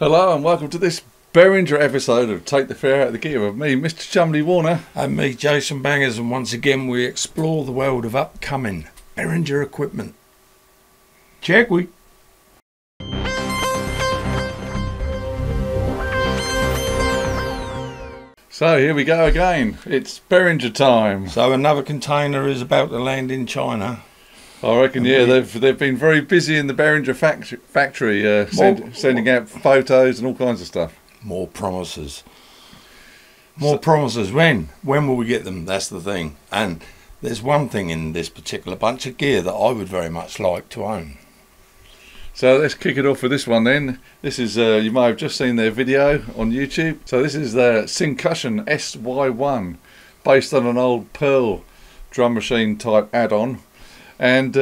Hello and welcome to this Behringer episode of Take the Fear Out of the Gear with me, Mr. Chumley Warner. And me, Jason Bangers, and once again we explore the world of upcoming Behringer equipment. Check we. So here we go again, it's Behringer time. So another container is about to land in China. I reckon, yeah, they've been very busy in the Behringer factory, sending out photos and all kinds of stuff. More promises. More promises. When will we get them? That's the thing. And there's one thing in this particular bunch of gear that I would very much like to own. So let's kick it off with this one then. This is, you may have just seen their video on YouTube. So this is the Syncussion SY1, based on an old Pearl drum machine type add-on. And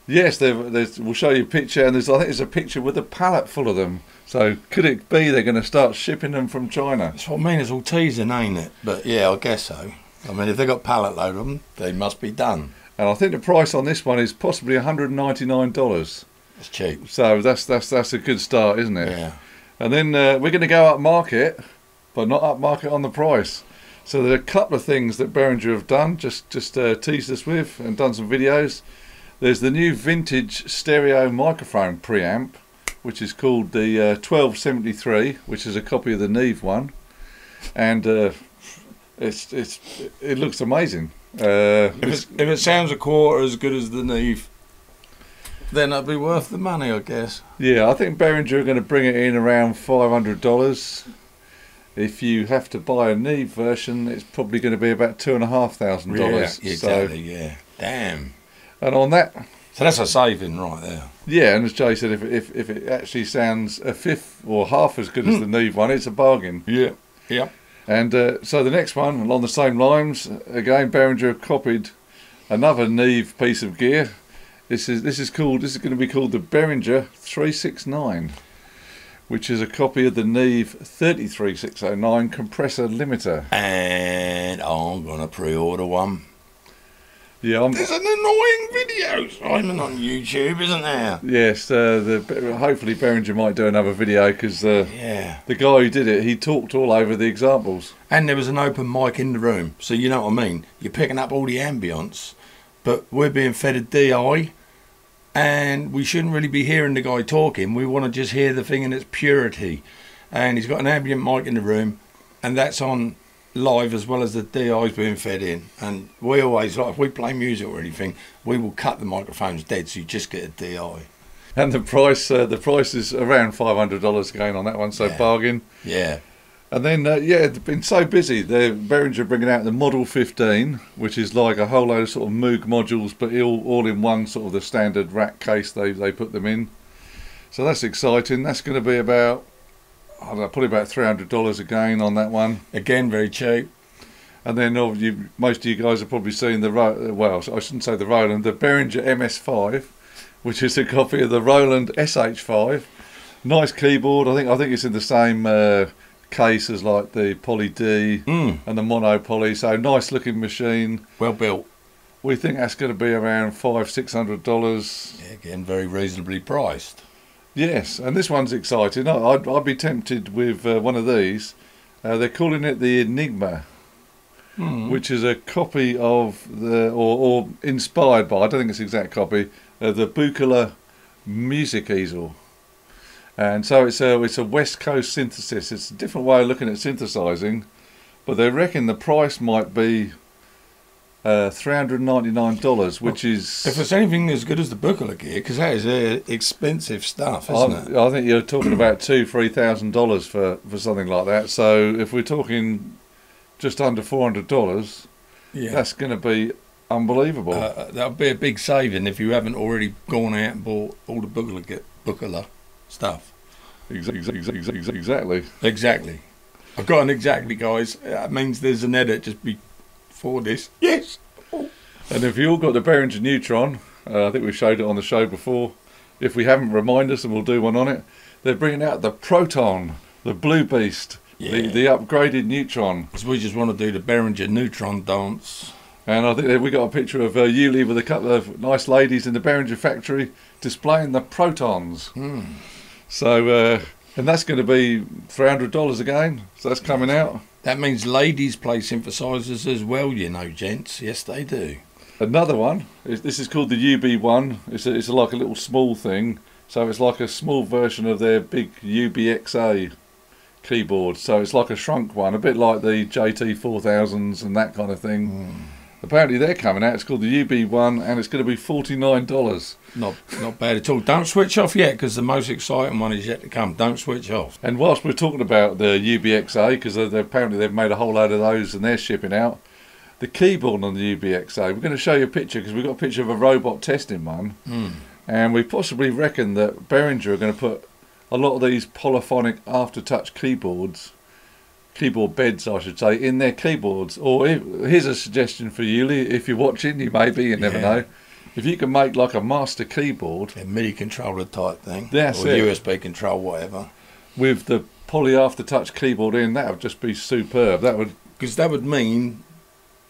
yes, we'll show you a picture, and I think there's a picture with a pallet full of them. So could it be they're going to start shipping them from China? That's what I mean, it's all teasing, ain't it? But yeah, I guess so. I mean, if they've got pallet load of them, they must be done. And I think the price on this one is possibly $199. It's cheap. So that's a good start, isn't it? Yeah. And then we're going to go up market, but not up market on the price. So there are a couple of things that Behringer have done, just teased us with and done some videos. There's the new vintage stereo microphone preamp, which is called the 1273, which is a copy of the Neve one, and it looks amazing. If it sounds a quarter as good as the Neve, then it'd be worth the money, I guess. Yeah, I think Behringer are going to bring it in around $500. If you have to buy a Neve version, it's probably going to be about $2,500. Yeah, exactly. So, yeah, damn. And on that, so that's a saving right there. Yeah, and as Jay said, if it actually sounds a fifth or half as good as the Neve one, it's a bargain. Yeah, yeah. And so the next one, along the same lines, again, Behringer have copied another Neve piece of gear. This is going to be called the Behringer 369, which is a copy of the Neve 33609 compressor limiter. And I'm gonna pre-order one. Yeah, there's an annoying video, Simon, on YouTube, isn't there? Yes, hopefully Behringer might do another video, because the guy who did it, he talked all over the examples. And there was an open mic in the room, so you know what I mean. You're picking up all the ambience, but we're being fed a DI, and we shouldn't really be hearing the guy talking. We want to just hear the thing in its purity. And he's got an ambient mic in the room, and that's on live as well as the DI's being fed in. And we always, like, if we play music or anything, we will cut the microphones dead, so you just get a DI. And the price is around $500 again on that one, so bargain. Yeah. And then, they've been so busy. Behringer bringing out the Model 15, which is like a whole load of sort of Moog modules, but all in one sort of the standard rack case they put them in. So that's exciting. That's going to be about, I don't know, probably about $300 again on that one. Again, very cheap. And then most of you guys have probably seen the I shouldn't say the Roland, the Behringer MS5, which is a copy of the Roland SH5. Nice keyboard. I think it's in the same case as like the Poly D and the Mono Poly. So nice looking machine. Well built. We think that's going to be around $500-600. Yeah, again, very reasonably priced. Yes, and this one's exciting. I'd be tempted with one of these. They're calling it the Enigma, which is a copy of or inspired by, I don't think it's an exact copy, the Buchla music easel. And so it's a West Coast synthesis. It's a different way of looking at synthesizing, but they reckon the price might be $399, which is... If it's anything as good as the Buchla gear, because that is expensive stuff, isn't it? I think you're talking about $2,000-3,000 for something like that. So if we're talking just under $400, that's going to be unbelievable. That'll be a big saving if you haven't already gone out and bought all the Buchla stuff. Exactly. Exactly. I've got an exactly, guys. That means there's an edit just before this. Yes. And if you all got the Behringer Neutron, I think we showed it on the show before. If we haven't, remind us and we'll do one on it. They're bringing out the Proton, the Blue Beast, the upgraded Neutron. Because we just want to do the Behringer Neutron dance. And I think we got a picture of Yuli with a couple of nice ladies in the Behringer factory displaying the Protons. So And that's going to be $300 again. So that's coming out. That means ladies play synthesizers as well, you know, gents. Yes, they do. Another one, this is called the UB1. It's like a little small thing. So it's like a small version of their big UBXA keyboard. So it's like a shrunk one, a bit like the JT4000s and that kind of thing. Apparently they're coming out. It's called the UB1 and it's going to be $49. Not bad at all. Don't switch off yet, because the most exciting one is yet to come. Don't switch off. And whilst we're talking about the UBXA, because apparently they've made a whole load of those and they're shipping out, the keyboard on the UBXA, we're going to show you a picture, because we've got a picture of a robot testing one. And we possibly reckon that Behringer are going to put a lot of these polyphonic aftertouch keyboard beds, I should say, in their keyboards. Or here's a suggestion for you, if you're watching, you never know. If you can make like a master keyboard, A MIDI controller type thing. That's or it. USB control, whatever. with the poly aftertouch keyboard in, that would just be superb. That would, Because that would mean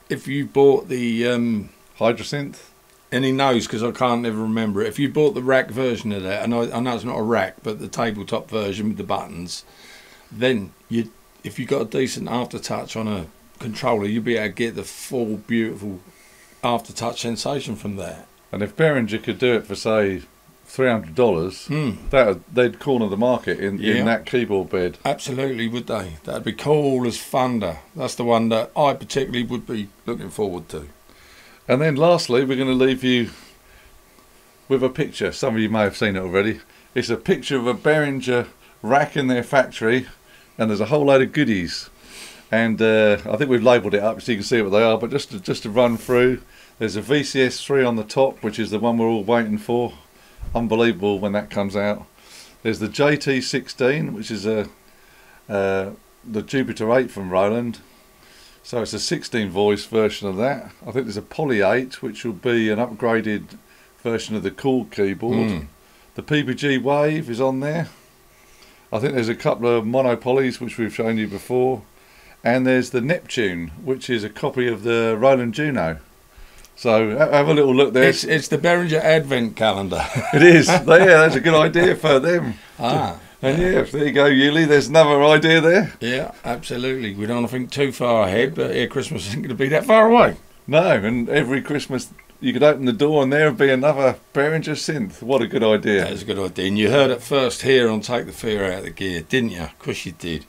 if you bought the Hydrasynth. and he knows, because I can't ever remember it. If you bought the rack version of that, and I know it's not a rack, but the tabletop version with the buttons, then if you got a decent aftertouch on a controller, you'd be able to get the full beautiful aftertouch sensation from that. And if Behringer could do it for, say, $300, they'd corner the market in that keyboard bed. Absolutely, would they? That'd be cool as thunder. That's the one that I particularly would be looking forward to. And then lastly, we're going to leave you with a picture. Some of you may have seen it already. It's a picture of a Behringer rack in their factory, and there's a whole load of goodies. And I think we've labelled it up so you can see what they are, but just to run through, there's a VCS3 on the top, which is the one we're all waiting for. Unbelievable when that comes out. There's the JT16, which is the Jupiter 8 from Roland. So it's a 16 voice version of that. I think there's a Poly 8, which will be an upgraded version of the Cool keyboard. The PPG Wave is on there. I think there's a couple of monopolys, which we've shown you before. And there's the Neptune, which is a copy of the Roland Juno. So have a little look there. It's the Behringer Advent Calendar. It is. Yeah, that's a good idea for them. And yeah, there you go, Yuli. There's another idea there. Yeah, absolutely. We don't want to think too far ahead, but Christmas isn't going to be that far away. No, and every Christmas you could open the door and there would be another Behringer synth. What a good idea. That is a good idea. And you heard it first here on Take the Fear Out of the Gear, didn't you? Of course you did.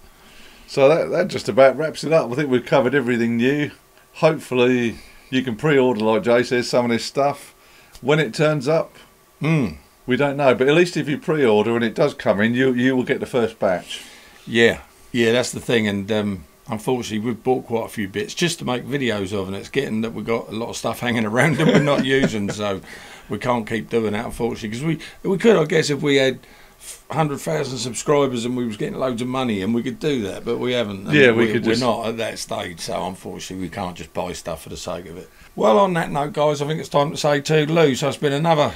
So that just about wraps it up. I think we've covered everything new. Hopefully you can pre-order, like Jay says, some of this stuff. When it turns up, we don't know. But at least if you pre-order and it does come in, you will get the first batch. Yeah, that's the thing. And unfortunately, we've bought quite a few bits just to make videos of, and it's getting that we've got a lot of stuff hanging around that we're not using, so we can't keep doing that, unfortunately. Because we could, I guess, if we had 100,000 subscribers and we was getting loads of money, and we could do that, but we haven't. Yeah, we're not at that stage, so unfortunately we can't just buy stuff for the sake of it. Well, on that note, guys, I think it's time to say toodaloo. So it's been another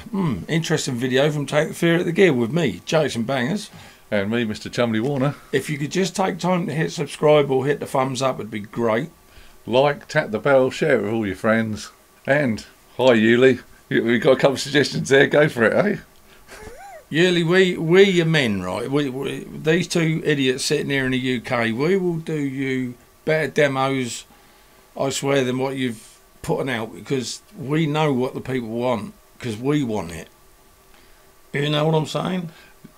interesting video from Take the Fear Out of the Gear with me, Jason Bangers. And me, Mr. Chumley Warner. If you could just take time to hit subscribe or hit the thumbs up, it'd be great. Like, tap the bell, share it with all your friends. And, hi Yuli, we've got a couple of suggestions there, go for it, eh? Yuli, we're your men, right? We these two idiots sitting here in the UK, we will do you better demos, I swear, than what you've putting out, because we know what the people want, because we want it. You know what I'm saying?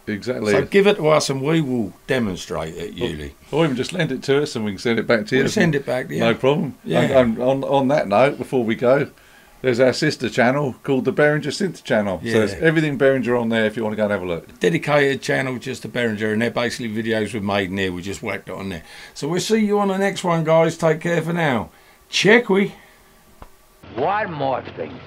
Exactly. So give it to us and we will demonstrate it, Yuli. Or even just lend it to us and we can send it back to you. We'll send it back to you. No problem. Yeah. And on that note, before we go, there's our sister channel called the Behringer Synth channel. Yeah. So there's everything Behringer on there if you want to go and have a look. Dedicated channel just to Behringer, and they're basically videos we've made in here. We just whacked it on there. So we'll see you on the next one, guys. Take care for now. Check we. One more thing.